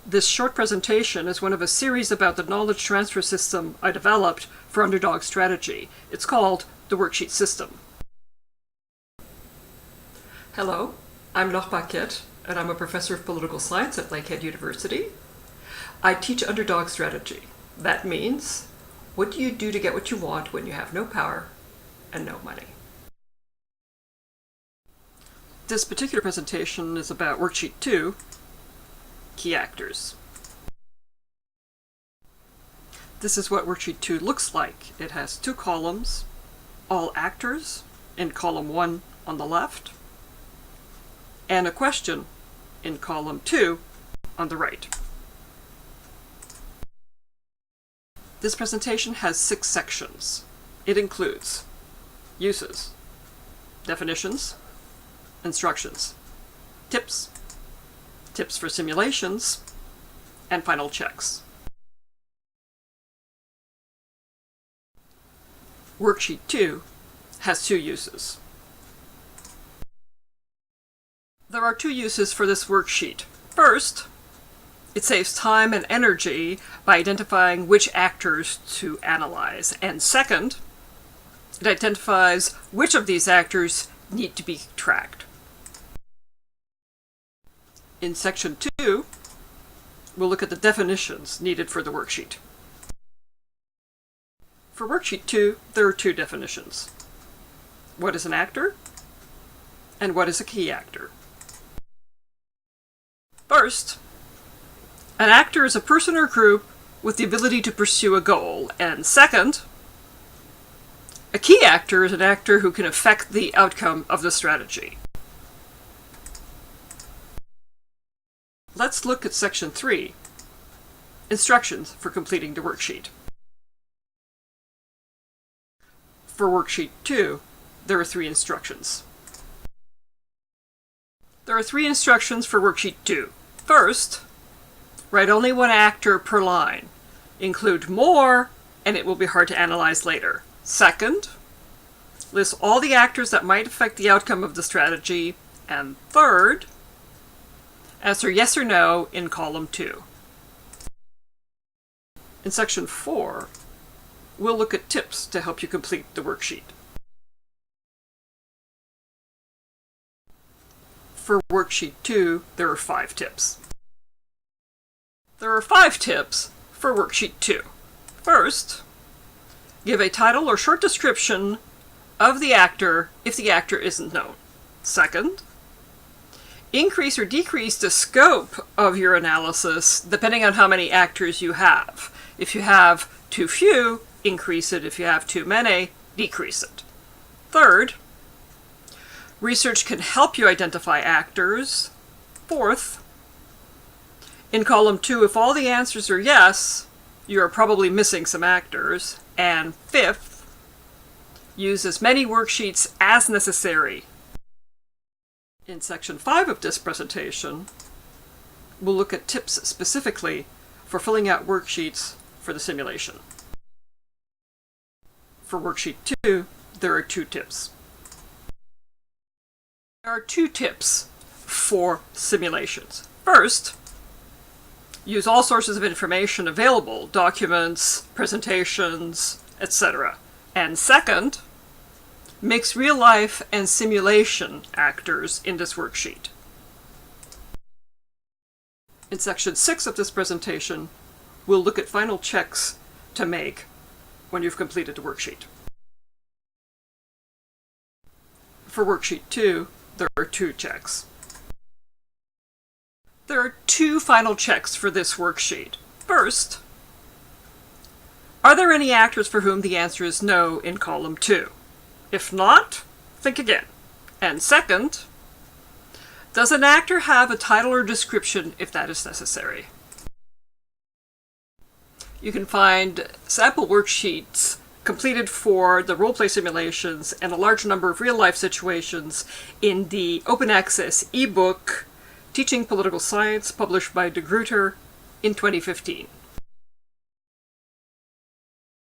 This short presentation is one of a series about the knowledge transfer system I developed for Underdog Strategy. It's called the Worksheet System. Hello, I'm Laure Paquette, and I'm a professor of political science at Lakehead University. I teach Underdog Strategy. That means, what do you do to get what you want when you have no power and no money? This particular presentation is about Worksheet 2, Key Actors. This is what Worksheet 2 looks like. It has two columns, all actors in column 1 on the left, and a question in column 2 on the right. This presentation has 6 sections. It includes uses, definitions, instructions, tips, tips for simulations, and final checks. Worksheet 2 has 2 uses. There are 2 uses for this worksheet. First, it saves time and energy by identifying which actors to analyze. And second, it identifies which of these actors need to be tracked. In section 2, we'll look at the definitions needed for the worksheet. For worksheet 2, there are 2 definitions. What is an actor? And what is a key actor? First, an actor is a person or group with the ability to pursue a goal. And second, a key actor is an actor who can affect the outcome of the strategy. Let's look at section 3, instructions for completing the worksheet. For worksheet 2, there are 3 instructions. There are 3 instructions for worksheet 2. First, write only 1 actor per line. Include more, and it will be hard to analyze later. Second, list all the actors that might affect the outcome of the strategy. And third, answer yes or no in column 2. In section 4, we'll look at tips to help you complete the worksheet. For worksheet 2, there are 5 tips. There are 5 tips for worksheet 2. First, give a title or short description of the actor if the actor isn't known. Second, increase or decrease the scope of your analysis depending on how many actors you have. If you have too few, increase it. If you have too many, decrease it. Third, research can help you identify actors. Fourth, in column 2, if all the answers are yes, you are probably missing some actors. And fifth, use as many worksheets as necessary. In section 5 of this presentation, we'll look at tips specifically for filling out worksheets for the simulation. For worksheet 2, there are 2 tips. There are 2 tips for simulations. First, use all sources of information available, documents, presentations, etc. And second, mix real life and simulation actors in this worksheet. In section 6 of this presentation, we'll look at final checks to make when you've completed the worksheet. For worksheet 2, there are 2 checks. There are 2 final checks for this worksheet. First, are there any actors for whom the answer is no in column 2? If not, think again. And second, does an actor have a title or description if that is necessary? You can find sample worksheets completed for the role-play simulations and a large number of real-life situations in the open access ebook Teaching Political Science, published by De Gruyter in 2015.